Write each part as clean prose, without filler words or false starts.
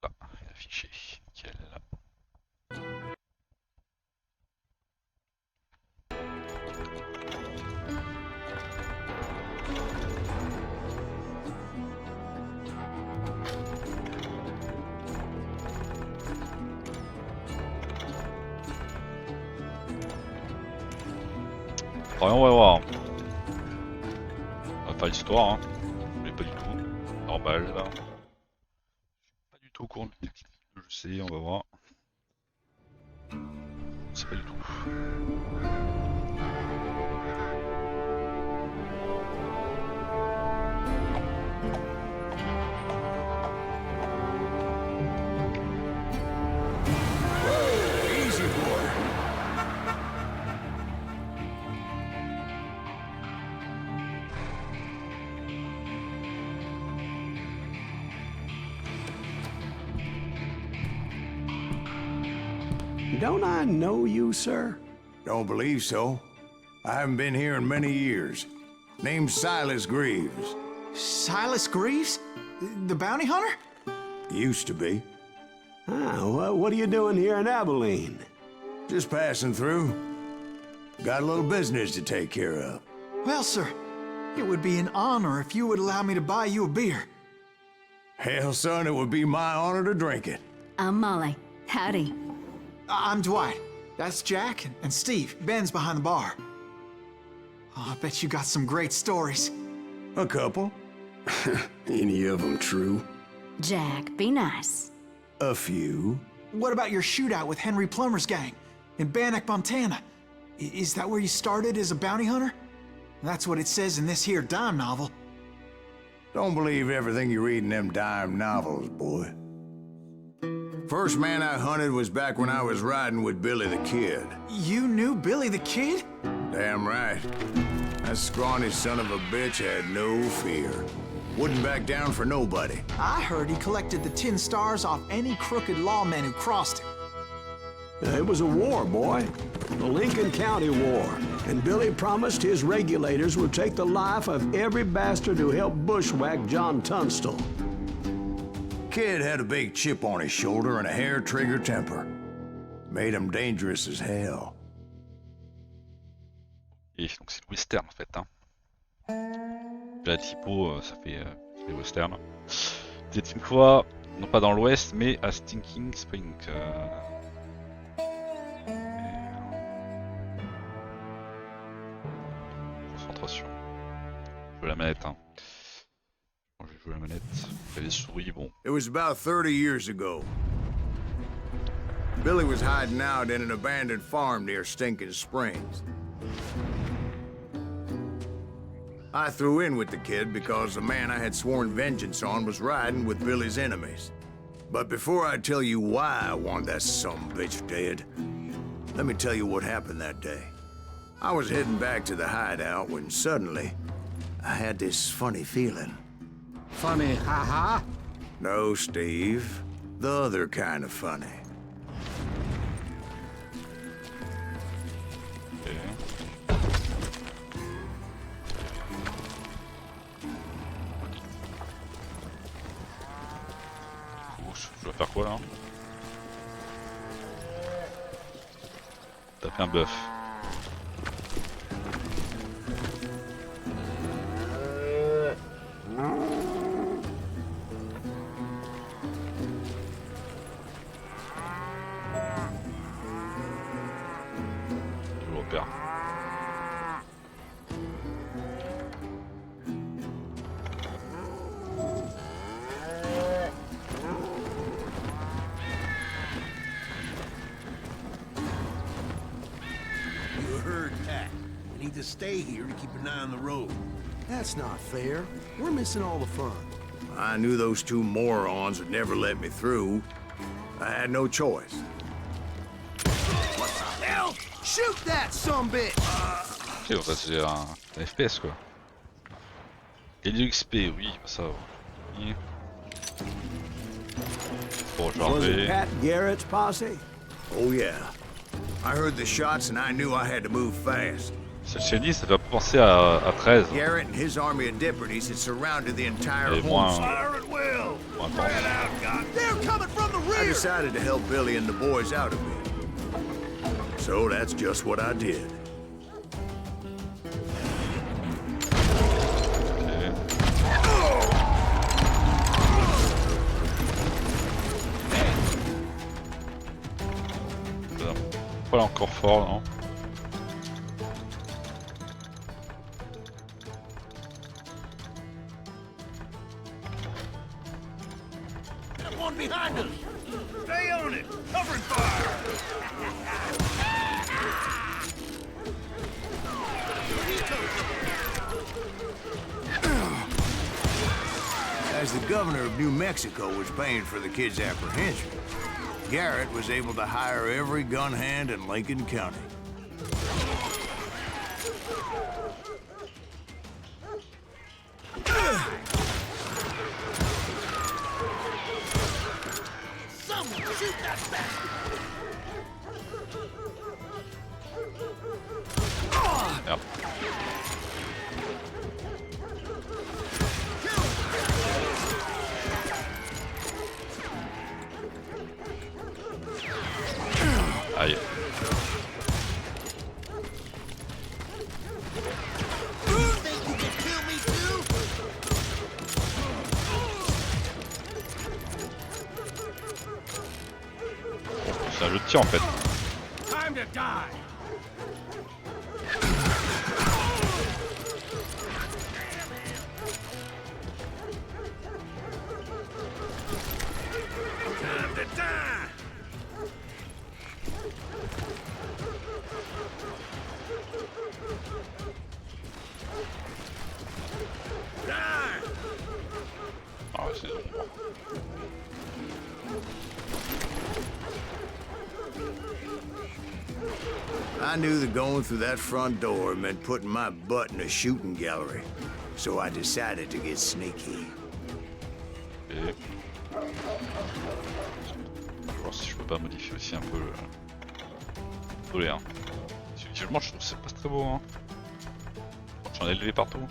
Là, affiché. Nickel. Après, on va voir. On va faire l'histoire, hein. Mais pas du tout. Normal, là. Pas du tout au courant du texte. Je sais, on va voir. C'est pas du tout. Easy boy. Don't I know you, sir? Don't believe so. I haven't been here in many years. Name's Silas Greaves. Silas Greaves? The bounty hunter? Used to be. Ah, what are you doing here in Abilene? Just passing through. Got a little business to take care of. Well, sir, it would be an honor if you would allow me to buy you a beer. Hell, son, it would be my honor to drink it. I'm Molly. Howdy. I'm Dwight. That's Jack and Steve. Ben's behind the bar. Oh, I bet you got some great stories. A couple. Any of them true? Jack, be nice. A few. What about your shootout with Henry Plummer's gang in Bannock, Montana? Is that where you started as a bounty hunter? That's what it says in this here dime novel. Don't believe everything you read in them dime novels, boy. First man I hunted was back when I was riding with Billy the Kid. You knew Billy the Kid? Damn right. That scrawny son of a bitch had no fear. Wouldn't back down for nobody. I heard he collected the 10 stars off any crooked lawmen who crossed him. It was a war, boy. The Lincoln County War. And Billy promised his regulators would take the life of every bastard who helped bushwhack John Tunstall. Kid had a big chip on his shoulder and a hair-trigger temper. Made him dangerous as hell. Et donc c'est le western en fait. Hein. La typo, ça fait les westerns. Vous êtes une fois, non pas dans l'ouest, mais à Stinking Spring. Concentration. Je veux la manette. Hein. Bon, je vais jouer la manette. Il y a des souris, bon. It was about 30 years ago. Billy was hiding out in an abandoned farm near Stinking Springs. I threw in with the kid because the man I had sworn vengeance on was riding with Billy's enemies. But before I tell you why I want that sumbitch dead, let me tell you what happened that day. I was heading back to the hideout when suddenly I had this funny feeling. Funny, haha? No, Steve. The other kind of funny. Je dois faire quoi là? Taper un bœuf. Je le repère. To stay here to keep an eye on the road. That's not fair. We're missing all the fun. I knew those two morons would never let me through. I had no choice. What the hell? Shoot that sumbitch! Ok, on va passer à un FPS quoi. Et du XP, oui, ça va. Oui. Bon, je vais Was it enlever. Pat Garrett's posse? Oh yeah. I heard the shots and I knew I had to move fast. Cette chenille, ça doit penser à 13. Garrett and his army of deputies had surrounded the entire Et moins, homestead. moins importe. They're coming from the I rear! decided to help Billy and the boys out a bit. So that's just what I did. Pas encore fort, non? One behind us! Stay on it! Covering fire! As the governor of New Mexico was paying for the kids' apprehension, Garrett was able to hire every gun hand in Lincoln County. Someone shoot that bastard! Merde. Aïe. Think you can kill me too? C'est un jeu de tir en fait. Time to die. Time to die! Die! Ah ouais, c'est... I knew that going through that front door meant putting my butt in a shooting gallery, so I decided to get sneaky. Et... Je vais voir si je peux pas modifier aussi un peu le... Désolé hein. Visuellement je trouve que c'est pas très beau hein. J'en ai élevé partout.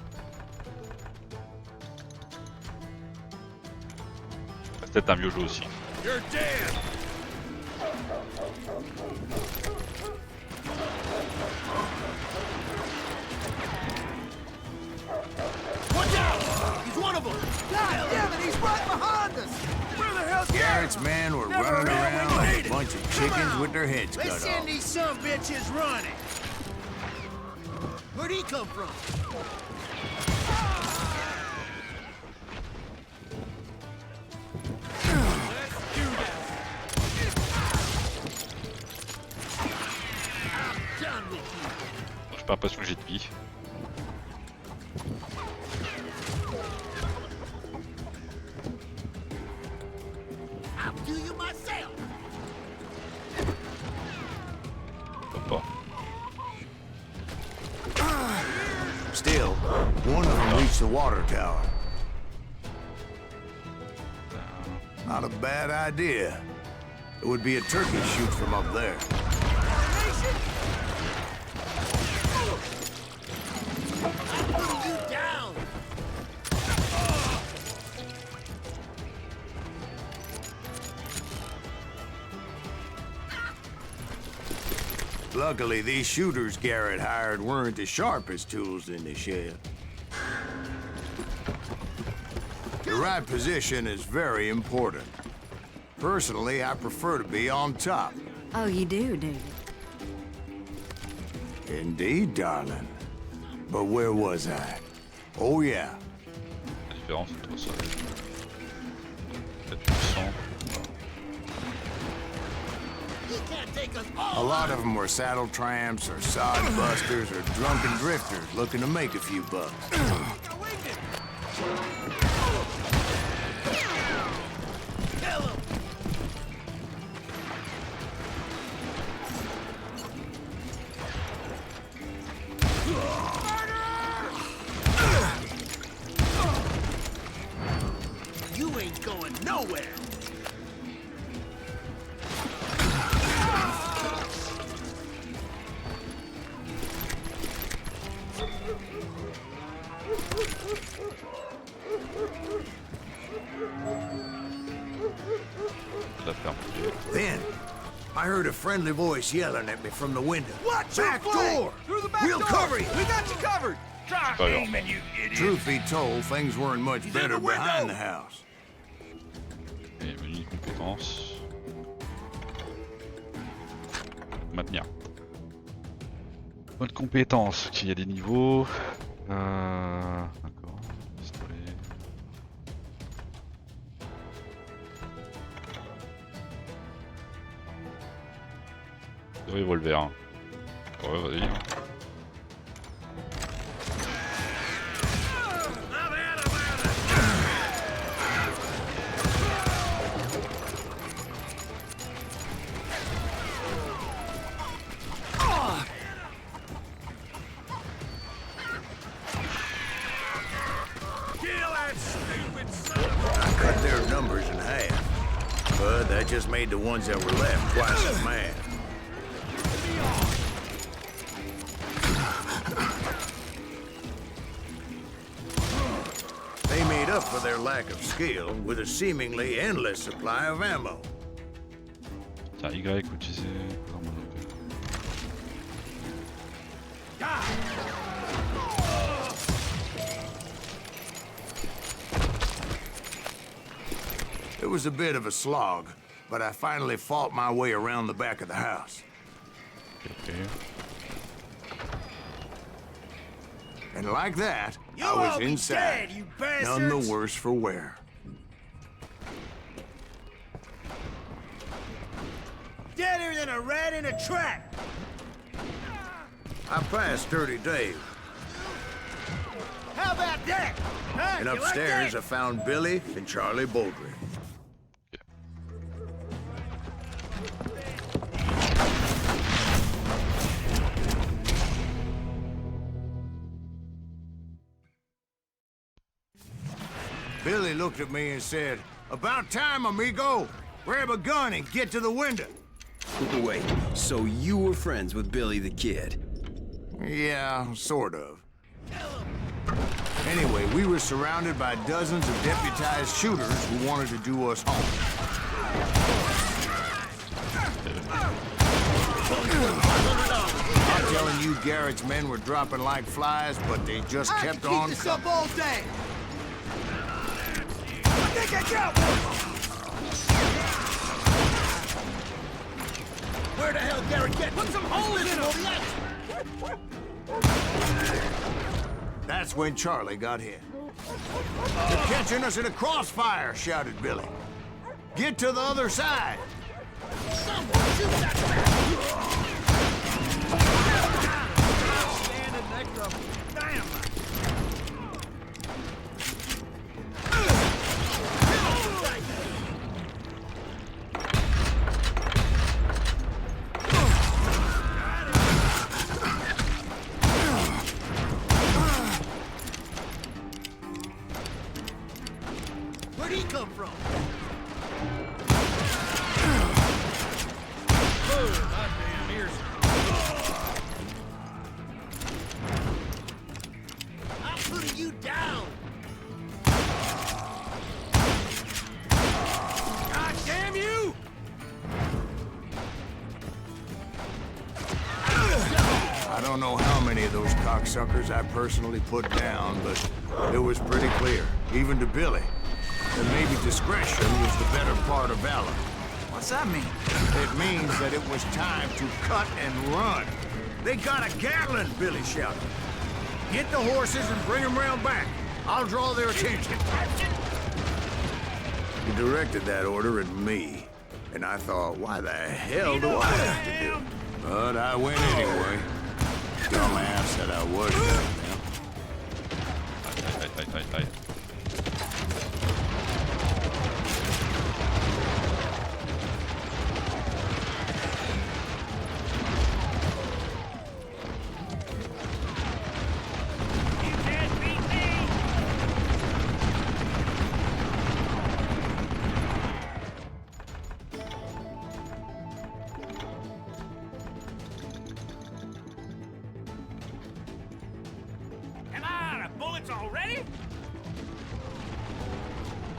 C'est peut-être un mieux jeu aussi. You're dead! Watch out! He's one of them! God damn it, he's right behind us! Where the hell's Garrett's men were running around like a bunch of chickens with their heads cut Let's send off. these some bitches running! Where'd he come from? J'ai pas l'impression que j'ai de vie. I'll do you myself! Pas. Still, one of them reached the water tower. Not a bad idea. It would be a turkey shoot from up there. Putting you down! Luckily, these shooters Garrett hired weren't the sharpest tools in the shed. The right position is very important. Personally, I prefer to be on top. Oh, you do, do you? Indeed, darling. But where was I? Oh, yeah. La différence entre ça. Peut-être puissant. You can't take us A all lot out! of them were saddle tramps or sod busters or drunken drifters looking to make a few bucks. Kill him! You ain't going nowhere! la faire monter. Then, I heard a friendly voice yelling at me from the window. Watch your Back flank! door! Through the back We'll door! cover you! We got you covered! Stop Alors. aiming, you idiot! Truth be told, things weren't much in better the window. behind the house. Et menu compétences. Maintenir. Bonne compétence, ok, il y a des niveaux. D'accord. Pistolet. Le revolver. Hein. Ouais, vas-y. I cut their numbers in half, but that just made the ones that were left twice as mad. They made up for their lack of skill with a seemingly endless supply of ammo. Tiens, Y, utiliser. It was a bit of a slog, but I finally fought my way around the back of the house. Okay. And like that, You'll I was all be inside, dead, you bastards! none the worse for wear. Deader than a rat in a trap! I passed Dirty Dave, How about that? Huh? and You like upstairs that? I found Billy and Charlie Baldry. Billy looked at me and said, "About time, amigo. Grab a gun and get to the window." Wait, so you were friends with Billy the Kid? Yeah, sort of. Anyway, we were surrounded by dozens of deputized shooters who wanted to do us harm. I'm telling you, Garrett's men were dropping like flies, but they just I kept can keep on this coming. up all day! I think I got one! Where the hell Garrett get? Put some holes in him! That's when Charlie got hit. "They're catching us in a crossfire," shouted Billy. "Get to the other side." Someone shoot that bastard! Standing next to him. Damn! Where'd he come from? Oh, my damn ears. I'm putting you down. God damn you! I don't know how many of those cocksuckers I personally put down, but it was pretty clear, even to Billy, that maybe discretion was the better part of valor. What's that mean? It means that it was time to cut and run. "They got a Gatling," Billy shouted. "Get the horses and bring them round back. I'll draw their attention." He directed that order at me, and I thought, why the hell do I have to do it? But I went anyway. Dumbass said I was going now. Aïe. You can't beat me! Am I out of bullets already?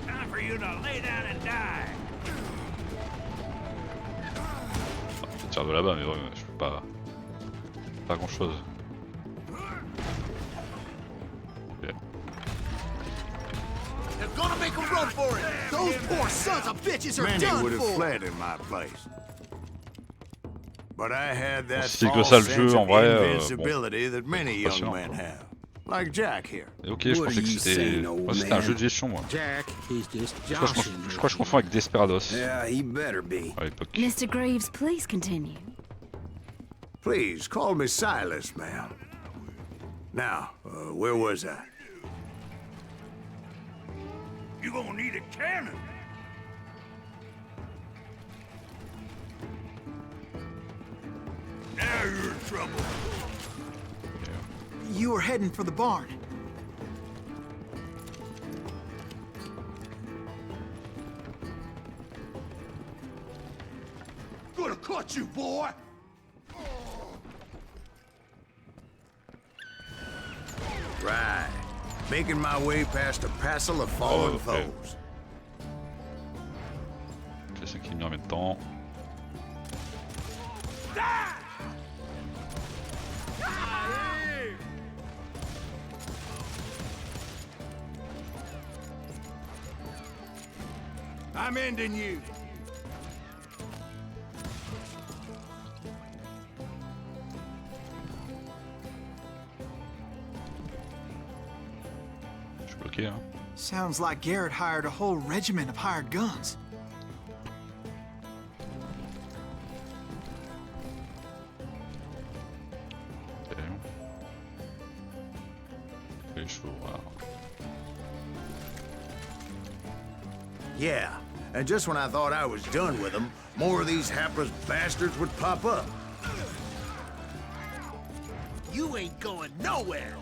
Time for you to lay down and die. partir de là-bas, mais ouais, je peux pas... Pas grand-chose. Okay. They're gonna make them run for it. Those poor sons of bitches are Many done would have for. fled in my place. But I had that si c'est que false ça le sense jeu, en of vrai, invincibility that many young sûr, men quoi. have. Like Jack here. Et ok, je What pensais are que you c'était... saying, old Moi c'était un man? jeu de gestion, moi. Jack, he's just Je crois que je confonds avec Desperados, Yeah, he better be. à l'époque. Mr. Greaves, please continue. Please, call me Silas, ma'am. Now, where was I? You're gonna need a cannon. Now you're in trouble. You were heading for the barn. Gonna cut you, boy. Right. Making my way past a passel of fallen okay. foes. Je sais qu'il est mis en même temps. I'm ending you. Je suis bloqué, hein. Sounds like Garrett hired a whole regiment of hired guns. Ok. Les chevaux, voilà. Yeah, and just when I thought I was done with them, more of these hapless bastards would pop up. You ain't going nowhere.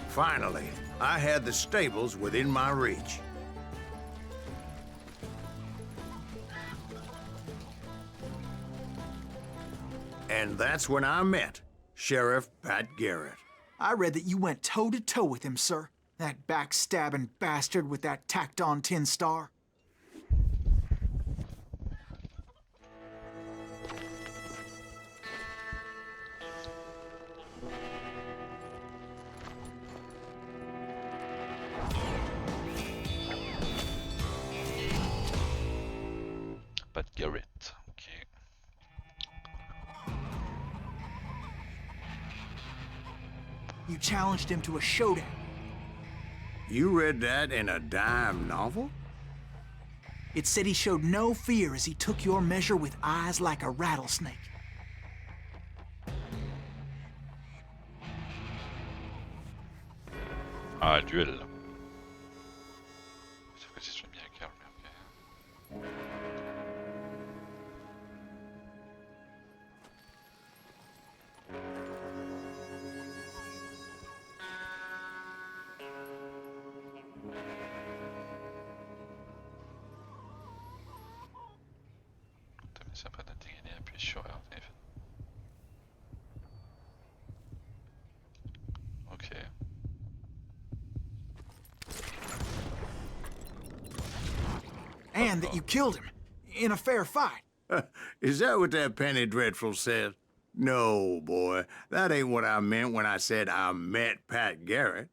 Finally, I had the stables within my reach. And that's when I met Sheriff Pat Garrett. I read that you went toe-to-toe with him, sir. That backstabbing bastard with that tacked-on tin star. Pat Garrett, ok. You challenged him to a showdown. You read that in a dime novel? It said he showed no fear as he took your measure with eyes like a rattlesnake. Ah, duel. Sauf que si je l'ai mis à Carl, mais ok. T'as mis ça pas d'intégrer, appuyer sur R. Ok. And that you killed him in a fair fight. Is that what that penny dreadful said? No, boy. That ain't what I meant when I said I met Pat Garrett.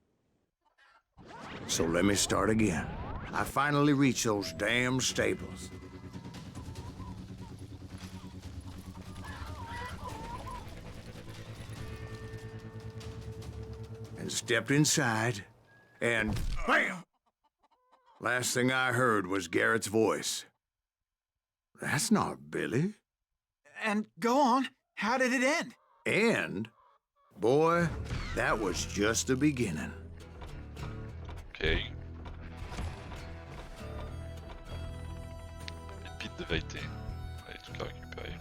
So let me start again. I finally reached those damn stables. And stepped inside, and BAM! Last thing I heard was Garrett's voice. That's not Billy. And go on, how did it end? And, boy, that was just the beginning. Ok. Pépite de vérité. Allez, tout à récupérer.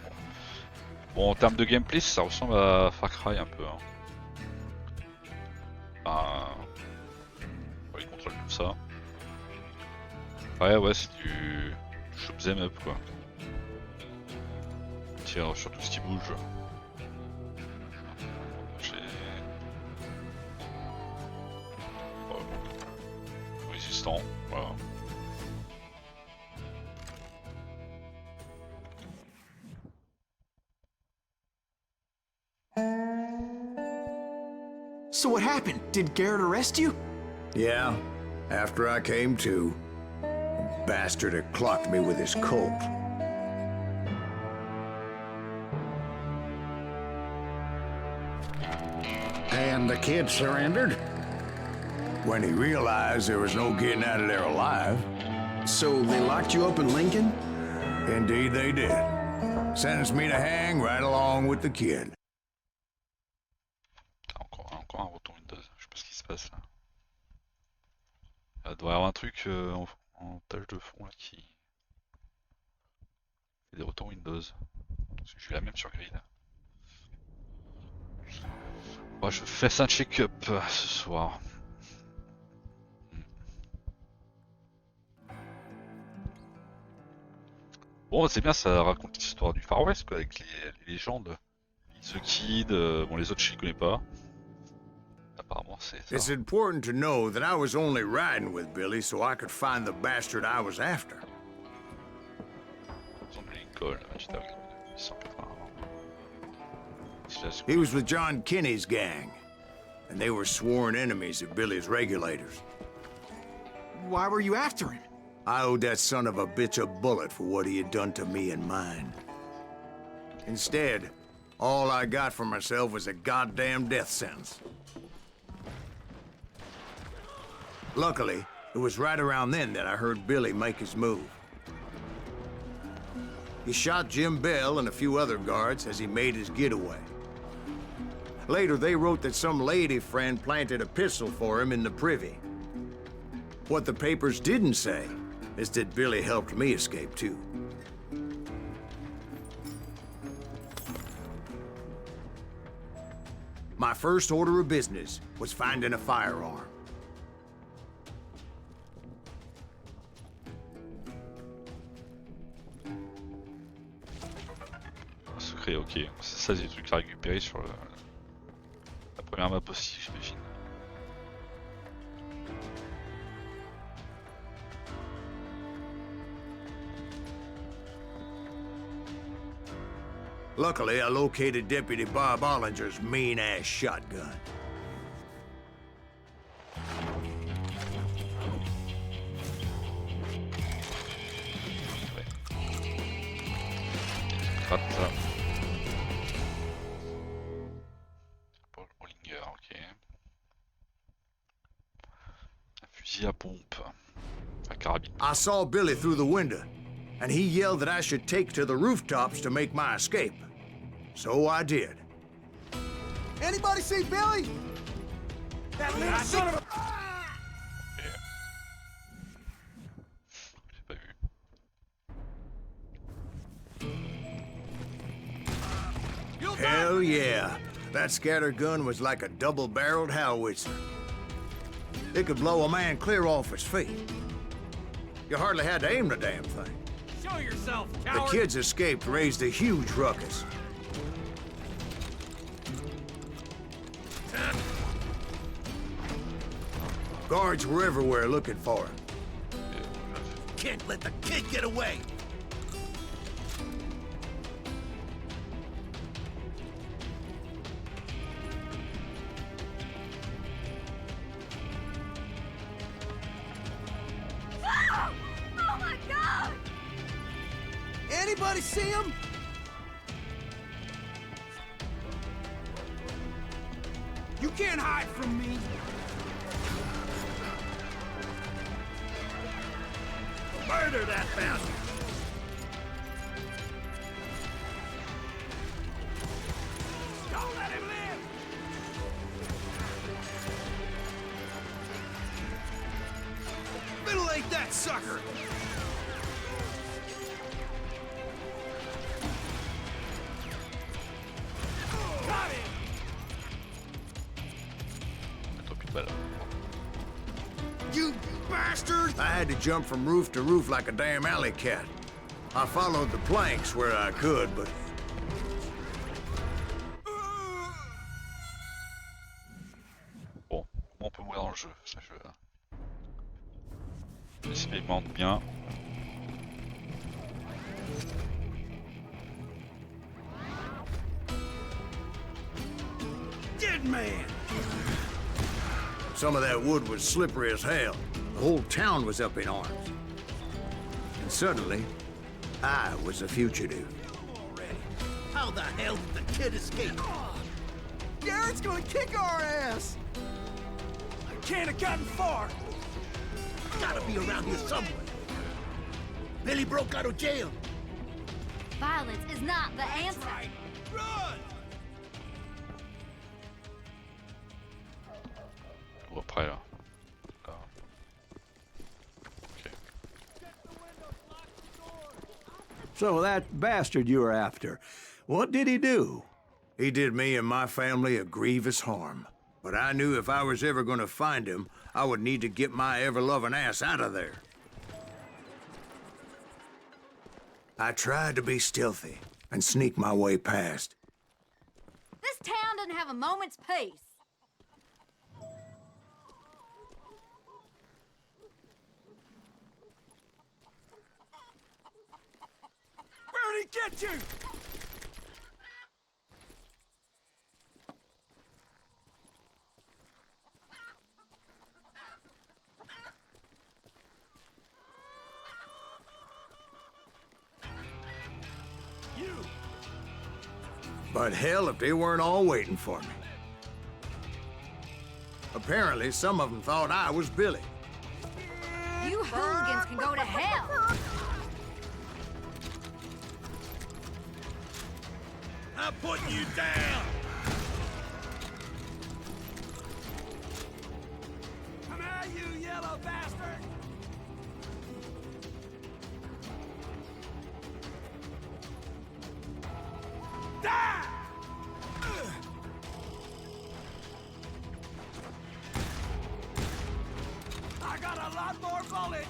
Bon, en termes de gameplay, ça ressemble à Far Cry un peu. Hein. Enfin, ouais, il contrôle tout ça. Ouais, c'est du shoot 'em up quoi. Tire sur tout ce qui bouge. Résistant, voilà. So what happened? Did Garrett arrest you? Yeah, after I came to, the bastard had clocked me with his Colt. And the kid surrendered? When he realized there was no getting out of there alive. So they locked you up in Lincoln? Indeed they did. Sentenced me to hang right along with the kid. Encore un retour Windows. Je sais pas ce qui se passe là. Il doit y avoir un truc en tâche de fond là qui fait des retours Windows. Parce que je suis la même sur Grid. Bon, je fais un check-up ce soir. Bon, c'est bien, ça raconte l'histoire du FarWest quoi, avec les légendes. The Kid, bon les autres je les connais pas. Apparemment c'est ça. It's important to know that I was only riding with Billy so I could find the bastard I was after. He was with John Kinney's gang, and they were sworn enemies of Billy's regulators. Why were you after him? I owed that son of a bitch a bullet for what he had done to me and mine. Instead, all I got for myself was a goddamn death sentence. Luckily, it was right around then that I heard Billy make his move. He shot Jim Bell and a few other guards as he made his getaway. Later, they wrote that some lady friend planted a pistol for him in the privy. What the papers didn't say is that Billy helped me escape too. My first order of business was finding a firearm. Un secret, ok. C'est ça, des trucs à récupérer sur la première map aussi, j'imagine. Luckily, I located Deputy Bob Ollinger's mean-ass shotgun. Rate ça. Bollinger, ok. Un fusil à pompe. Un carabine. I saw Billy through the window, and he yelled that I should take to the rooftops to make my escape. So I did. Anybody see Billy? That little son of a... J'ai pas vu. Hell yeah. That scatter gun was like a double-barreled howitzer. It could blow a man clear off his feet. You hardly had to aim the damn thing. Show yourself, The coward! kids escaped raised a huge ruckus. Guards were everywhere looking for him. Can't let the kid get away! Oh my God! Anybody see him? You can't hide from me! Murder that bastard! Don't let him live! Middle ain't that sucker! Got him! Mettre plus de balles. You bastard! I had to jump from roof to roof like a damn alley cat. I followed the planks where I could, but... Bon, on peut mourir dans le jeu. Ça, je expérimente bien. Dead man! Some of that wood was slippery as hell. The whole town was up in arms. And suddenly, I was a fugitive. How the hell did the kid escape? Garrett's gonna kick our ass! I can't have gotten far! Gotta be around here somewhere. Billy broke out of jail. Violence is not the answer. Run! Ou après là. Là. Ok. So that bastard you were after, what did he do? He did me and my family a grievous harm. But I knew if I was ever gonna find him, I would need to get my ever-loving ass out of there. I tried to be stealthy and sneak my way past. This town doesn't have a moment's peace. Where'd he get you? But hell if they weren't all waiting for me. Apparently, some of them thought I was Billy. You hooligans can go to hell. I'm putting you down! Come here, you yellow bastard! Die! I got a lot more bullets!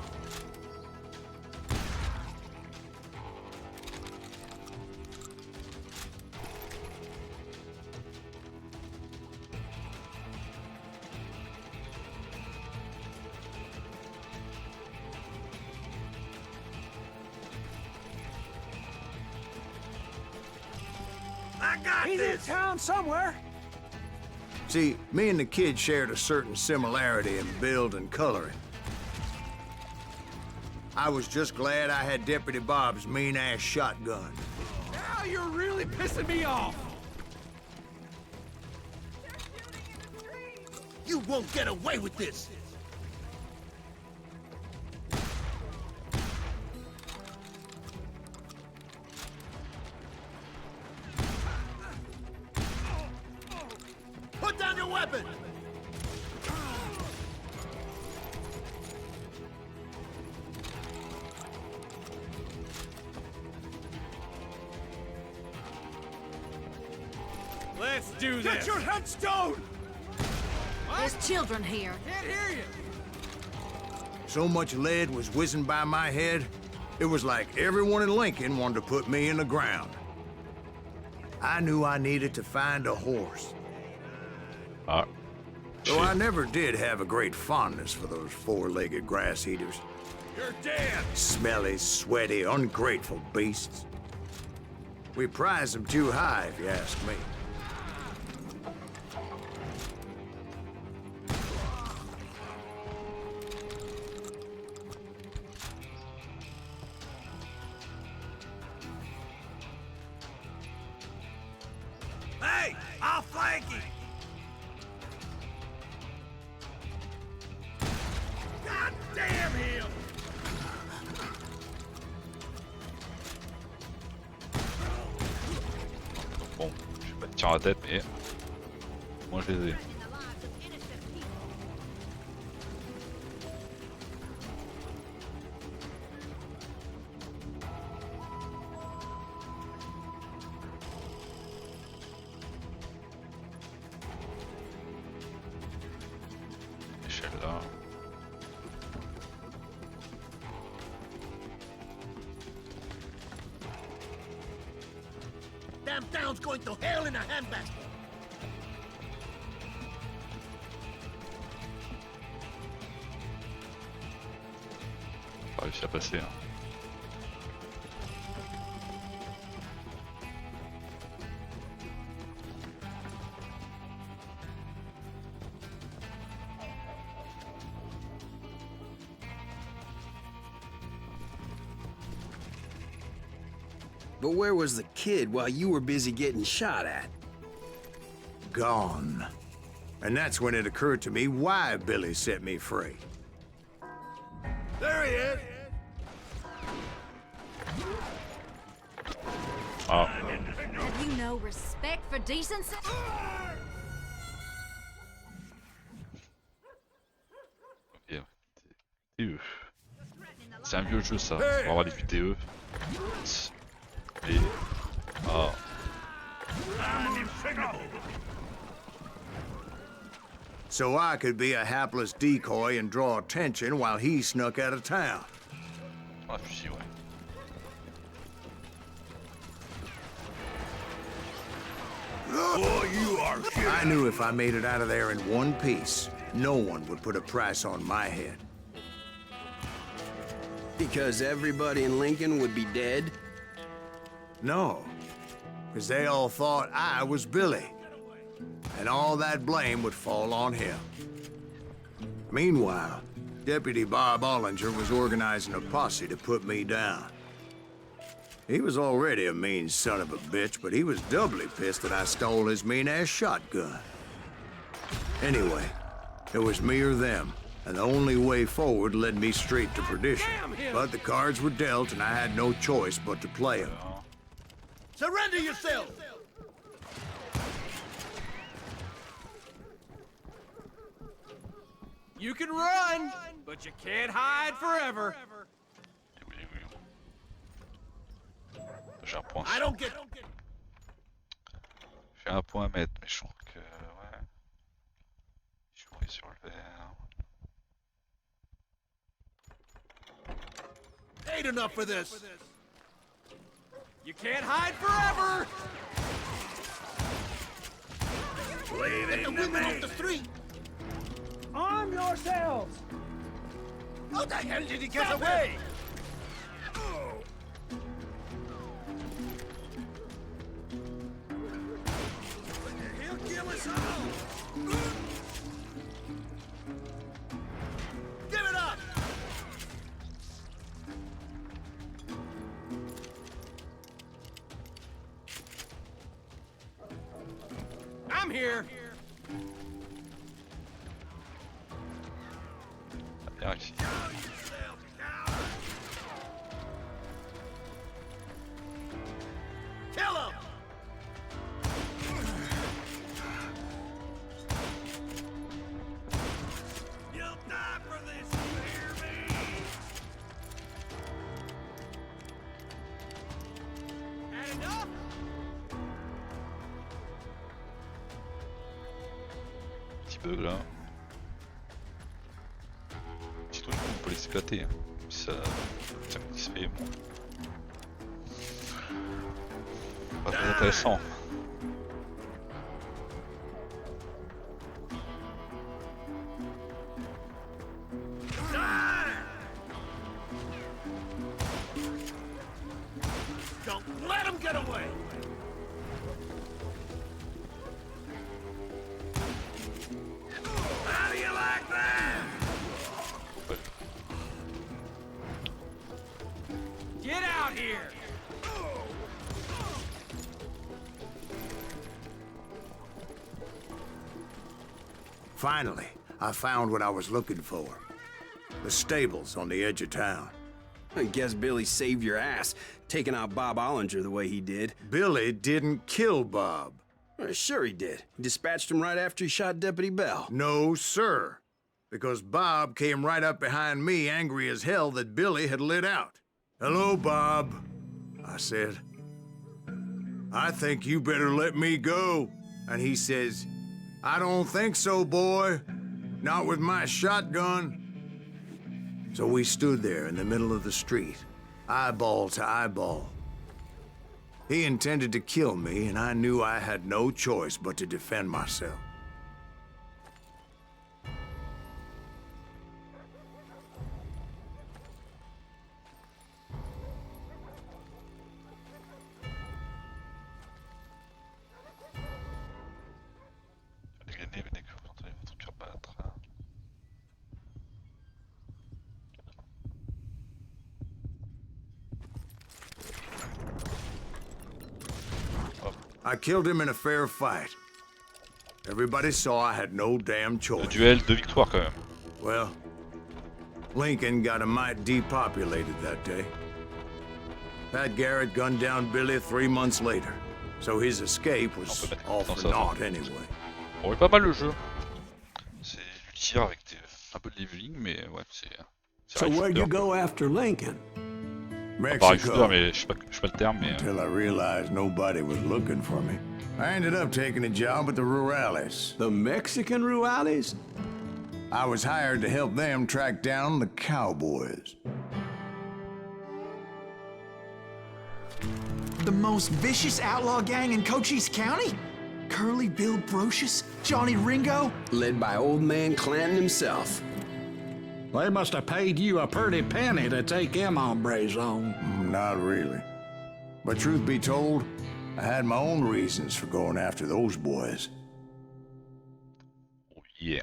I got He's this! in town somewhere. See, me and the kid shared a certain similarity in build and coloring. I was just glad I had Deputy Bob's mean-ass shotgun. Now you're really pissing me off! You won't get away with this! Put down your weapon! Let's do this! Get your headstone! There's children here. Can't hear you! So much lead was whizzing by my head, it was like everyone in Lincoln wanted to put me in the ground. I knew I needed to find a horse. Ah. Though I never did have a great fondness for those four-legged grass eaters. You're dead! Smelly, sweaty, ungrateful beasts. We prize them too high, if you ask me. Hey! I'll flank you! God damn him! Bon, je vais pas te tirer la tête, mais moi je les ai. Échelle là. Damn town's going to hell in a handbasket! Pas réussi à passer. Hein. But where was the kid while you were busy getting shot at? Gone. And that's when it occurred to me why Billy set me free. There he is. Ah, Have you no respect for decency? ok. VTE. C'est un vieux jeu ça, on va avoir les VTE. Et... Ah. So I could be a hapless decoy and draw attention while he snuck out of town. Ah, fusil, ouais. I knew if I made it out of there in one piece, no one would put a price on my head. Because everybody in Lincoln would be dead? No, because they all thought I was Billy, and all that blame would fall on him. Meanwhile, Deputy Bob Ollinger was organizing a posse to put me down. He was already a mean son of a bitch, but he was doubly pissed that I stole his mean-ass shotgun. Anyway, it was me or them, and the only way forward led me straight to perdition. But the cards were dealt, and I had no choice but to play them. Surrender yourself! You can run, but you can't hide forever. J'ai un point. I don't get... J'ai un point à mettre, mais je trouve que... Ouais. Je suis pris sur le vert. Ain't enough for this. You can't hide forever. Get the women off the street. Arm yourselves. How the hell did he get away? He'll kill us all. Give it up. I'm here. Viens ici. Kill him. You'll die for this, you hear me? Had enough? Petit bug là. Petit truc qu'on peut les éclater. Hein. Ça me satisfait. Bon. Pas très intéressant. Don't let him get away. How do you like that? Get out here. Finally, I found what I was looking for. The stables on the edge of town. I guess Billy saved your ass, taking out Bob Ollinger the way he did. Billy didn't kill Bob. Sure he did. He dispatched him right after he shot Deputy Bell. No, sir. Because Bob came right up behind me, angry as hell that Billy had lit out. "Hello, Bob," I said. "I think you better let me go." And he says, "I don't think so, boy. Not with my shotgun." So we stood there in the middle of the street, eyeball to eyeball. He intended to kill me, and I knew I had no choice but to defend myself. Venez que vous entendez votre cœur battre. I killed him in a fair fight. Everybody saw I had no damn Le choice. duel, 2 victoires quand même. Well, Lincoln got a mite depopulated that day. Pat Garrett gunned down Billy 3 months later, so his escape was all for naught anyway. Bon, est pas mal le jeu. C'est du tir avec un peu de leveling, mais ouais, c'est. So where'd you go after Lincoln? Pareil shooter, Mexico, mais je sais pas le terme, mais. until I realized nobody was looking for me. I ended up taking a job at the Rurales. The Mexican Rurales? I was hired to help them track down the Cowboys. The most vicious outlaw gang in Cochise County? Curly Bill Brocious? Johnny Ringo? Led by old man Clanton himself. They must have paid you a pretty penny to take them hombres on. Not really. But truth be told, I had my own reasons for going after those boys. Oh yeah.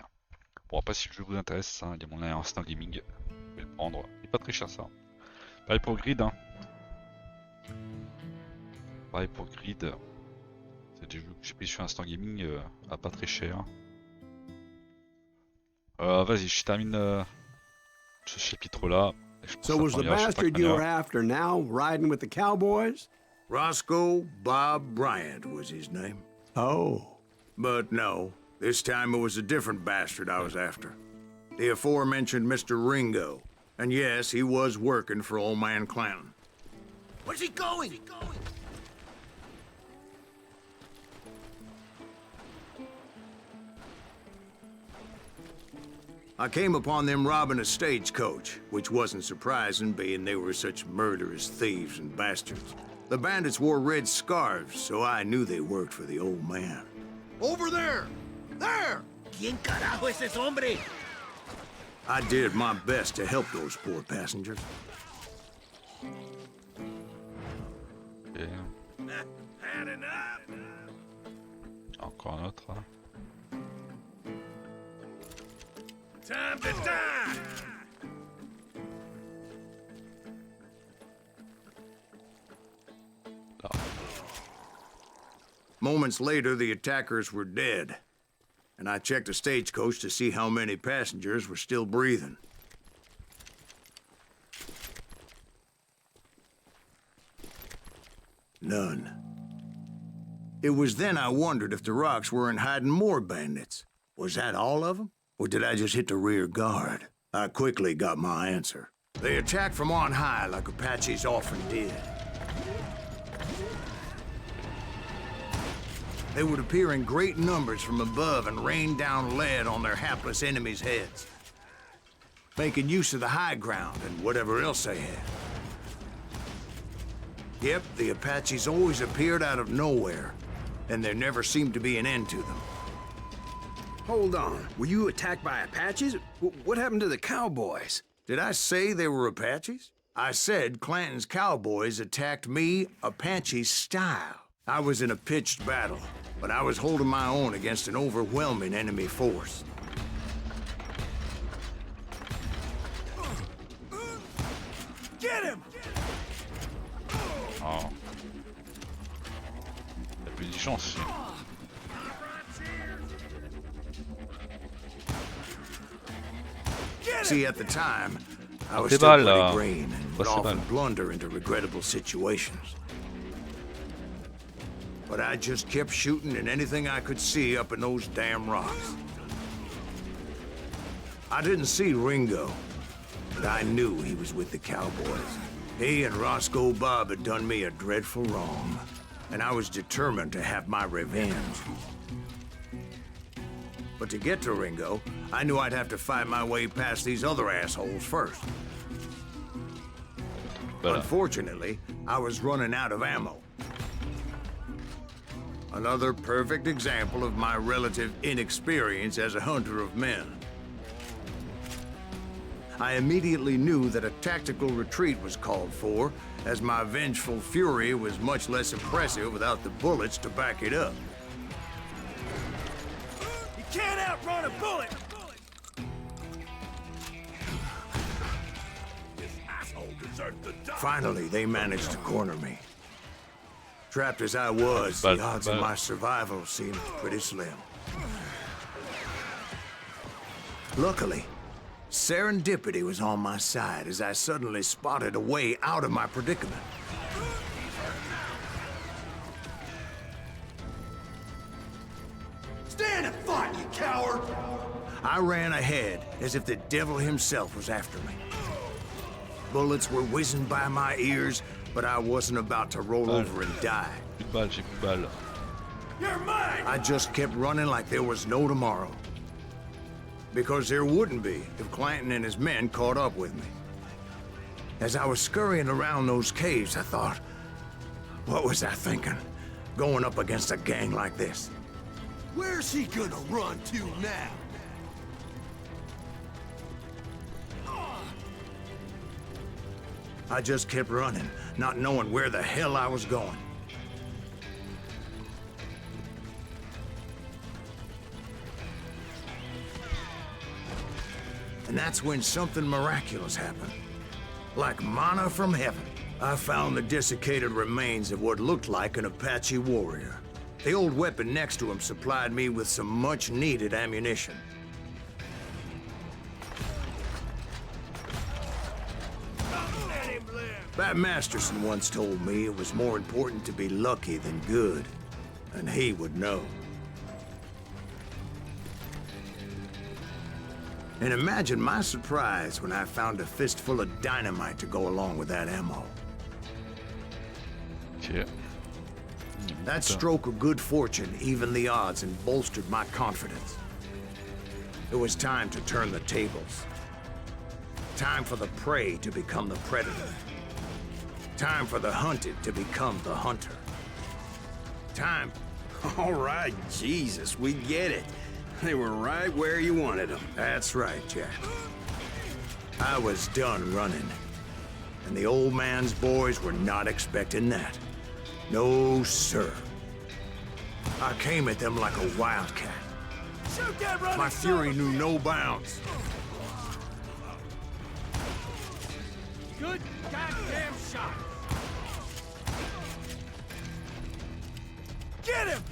Bon, après, si le jeu vous intéresse, hein, il y a mon lien Instant Gaming. Vous pouvez le prendre. Il est pas très cher ça. Pareil pour Grid. Hein. Pareil pour Grid. C'est des jeux que j'ai pris sur Instant Gaming à pas très cher. Vas-y, je termine ce chapitre là. So was the bastard you were after now riding with the Cowboys? Roscoe Bob Bryant was his name. Oh. But no, this time it was a different bastard I was after. The aforementioned Mr. Ringo. And yes, he was working for old man Clanton. Where's he going? I came upon them robbing a stagecoach, which wasn't surprising, being they were such murderous thieves and bastards. The bandits wore red scarves, so I knew they worked for the old man. Over there! There! ¿Quién carajo es ese hombre? I did my best to help those poor passengers. Et... Had enough? Encore un autre. Hein. Time to die! Moments later, the attackers were dead, and I checked the stagecoach to see how many passengers were still breathing. None. It was then I wondered if the rocks weren't hiding more bandits. Was that all of them? Or did I just hit the rear guard? I quickly got my answer. They attacked from on high like Apaches often did. They would appear in great numbers from above and rain down lead on their hapless enemies' heads, making use of the high ground and whatever else they had. Yep, the Apaches always appeared out of nowhere, and there never seemed to be an end to them. Hold on. Were you attacked by Apaches? What happened to the Cowboys? Did I say they were Apaches? I said Clanton's Cowboys attacked me Apache style. I was in a pitched battle, but I was holding my own against an overwhelming enemy force. Get him! Oh. T'as plus de chance. See, at the time, I was C'est still mal, pretty green and would c'est often mal. blunder into regrettable situations. But I just kept shooting at anything I could see up in those damn rocks. I didn't see Ringo, but I knew he was with the Cowboys. He and Roscoe Bob had done me a dreadful wrong, and I was determined to have my revenge. But to get to Ringo, I knew I'd have to fight my way past these other assholes first. Unfortunately, I was running out of ammo. Another perfect example of my relative inexperience as a hunter of men. I immediately knew that a tactical retreat was called for, as my vengeful fury was much less impressive without the bullets to back it up. You can't outrun a bullet! This asshole deserves to die! Finally, they managed to corner me. Trapped as I was, the odds of my survival seemed pretty slim. Luckily, serendipity was on my side as I suddenly spotted a way out of my predicament. Stand and fight, you coward! I ran ahead as if the devil himself was after me. Bullets were whizzing by my ears, but I wasn't about to roll over and die. Plus de balles, j'ai plus de balles. You're mine! I just kept running like there was no tomorrow. Because there wouldn't be if Clanton and his men caught up with me. As I was scurrying around those caves, I thought, what was I thinking? Going up against a gang like this? Where's he gonna run to now? I just kept running, not knowing where the hell I was going. And that's when something miraculous happened. Like manna from heaven, I found the desiccated remains of what looked like an Apache warrior. The old weapon next to him supplied me with some much-needed ammunition. Bat Masterson once told me it was more important to be lucky than good, and he would know. And imagine my surprise when I found a fistful of dynamite to go along with that ammo. Ok. That stroke of good fortune evened the odds and bolstered my confidence. It was time to turn the tables. Time for the prey to become the predator. Time for the hunted to become the hunter. Time... All right, Jesus, we get it. They were right where you wanted them. That's right, Jack. I was done running. And the old man's boys were not expecting that. No, sir. I came at them like a wildcat. Shoot that running My fury knew no bounds. Good goddamn shot. Get him!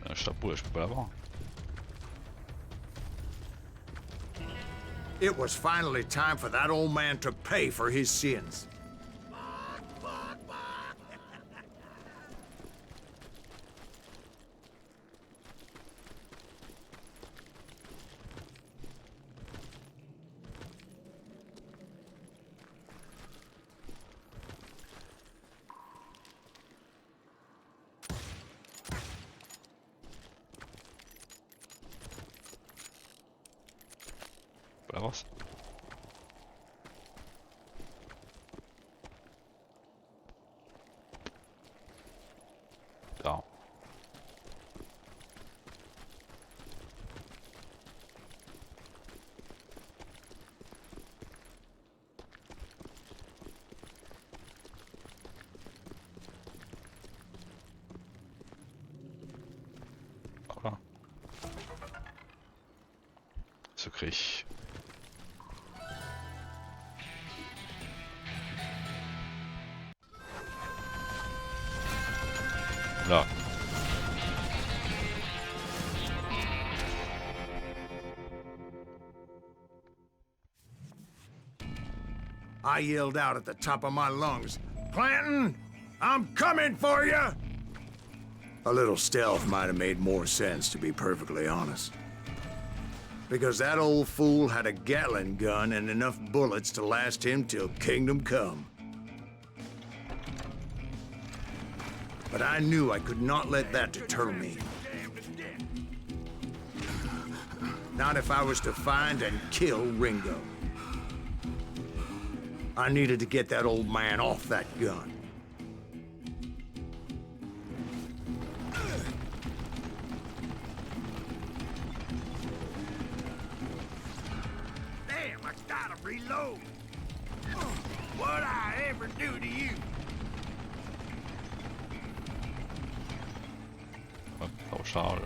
Un chapeau, là, je peux pas l'avoir. It was finally time for that old man to pay for his sins. Je peux l'avoir ça. Tard. Voilà. Secret. Là. I yelled out at the top of my lungs, Clanton, I'm coming for you! A little stealth might have made more sense, to be perfectly honest. Because that old fool had a Gatling gun and enough bullets to last him till kingdom come. But I knew I could not let that deter me. Not if I was to find and kill Ringo. I needed to get that old man off that gun. Damn, I gotta reload. What'd I ever do to you? charge.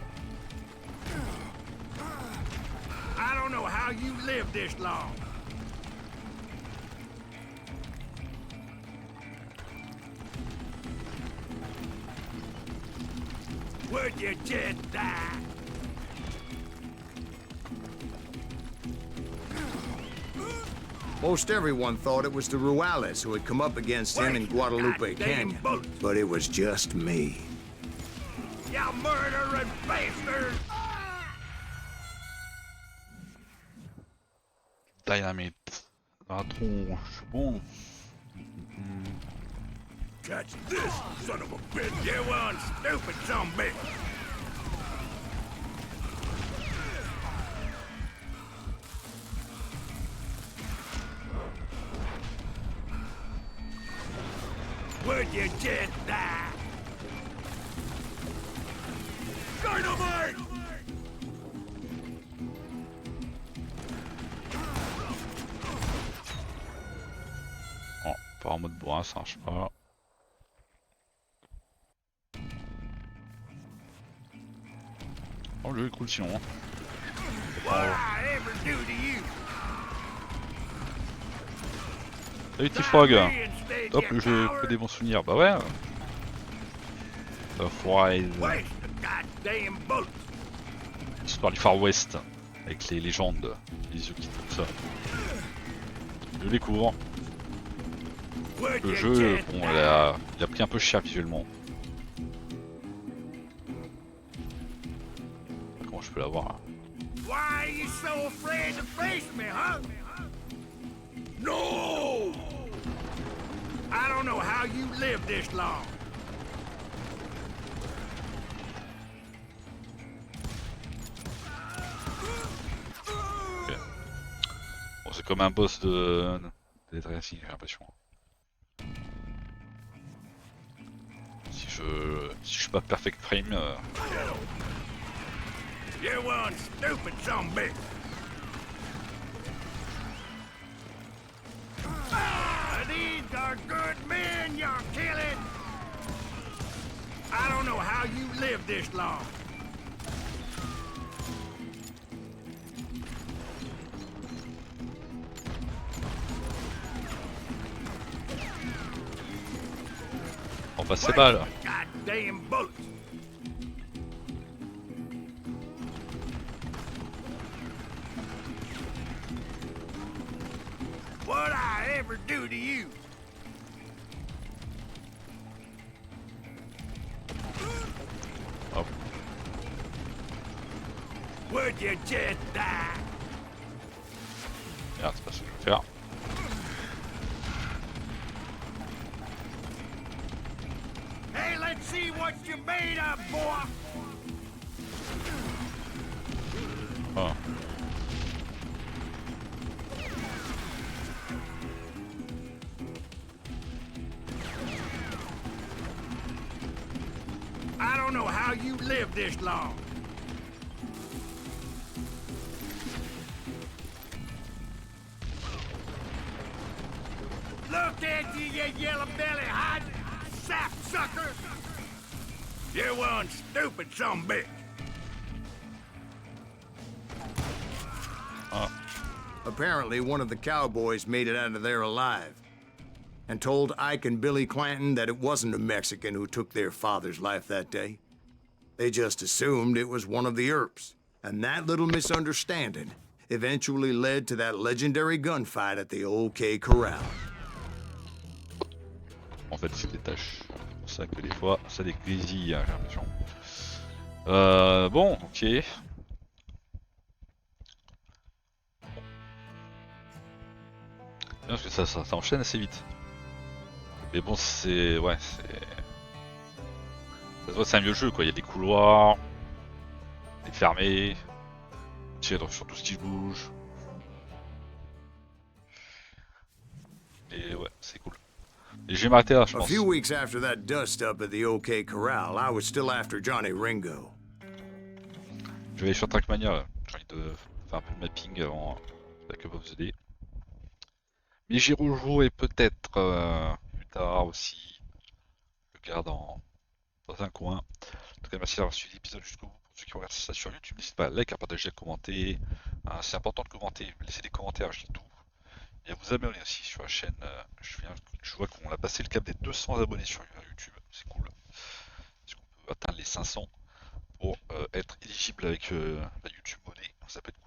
I don't know how you live this long. Would you just die? Most everyone thought it was the Ruales who had come up against him in Guadalupe Canyon, but it was just me. You murdering bastard! Dynamite. La tronche. Bon. Catch this, son of a bitch! You one stupid son of a bitch! Would you just die? Dynamite! Oh, pas en mode bois, ça marche pas. Oh, le jeu est cool sinon. Hein. What I ever do to you? Salut petit frog. Top, le jeu que des bons souvenirs. Bah ouais. FarWest. Waste the goddamn boat. Histoire du FarWest. Avec les légendes. Les yeux qui tout ça. Je découvre. Le jeu, bon, il a pris un peu cher visuellement. Comment je peux l'avoir là? Why are you so afraid to face me, huh? No! I don't know how you live this long. Okay. Bon, c'est comme un boss de Racing, j'ai l'impression. Si je suis pas perfect frame. You're one stupid son of a bitch. These are good men you're killing. I don't know how you live this long. On passe ses balles. Goddamn bullets. What'd I ever do to you? Hop. Would you just die? Merde, c'est pas ce que je veux faire. Hey, let's see what you made of, boy. Oh. I don't know how you live this long. Look at you, you yellow-belly hot sapsucker! You're one stupid son of a bitch. Apparently, one of the cowboys made it out of there alive and told Ike and Billy Clanton that it wasn't a Mexican who took their father's life that day. They just assumed it was one of the Earps, and that little misunderstanding eventually led to that legendary gunfight at the OK Corral. En fait, c'est des tâches. C'est pour ça que des fois, ça dégrésille, j'ai l'impression. Bon, ok. Parce que ça enchaîne assez vite. Mais bon, c'est... Ouais, c'est... Ça se voit, c'est un vieux jeu, quoi. Il y a des couloirs... Des fermés... Tirer sur tout ce qui bouge... Et ouais, c'est cool. Et je vais m'arrêter là, je A pense. few weeks after that dust-up at the OK Corral, I was still after Johnny Ringo. Je vais aller sur Trackmania, j'ai envie de faire un peu de mapping avant la Cup of the Day. Mais j'y rejouerai peut-être plus tard aussi. Je garde dans un coin. En tout tout cas, merci d'avoir suivi l'épisode jusqu'au bout. Pour ceux qui regardent ça sur YouTube, n'hésitez pas à liker, à partager, à commenter. C'est important de commenter, laissez des commentaires, je lis tout. Et à vous abonner aussi sur la chaîne. Je vois qu'on a passé le cap des 200 abonnés sur YouTube, c'est cool. Parce qu'on peut atteindre les 500 pour être éligible avec la YouTube Money. Ça peut être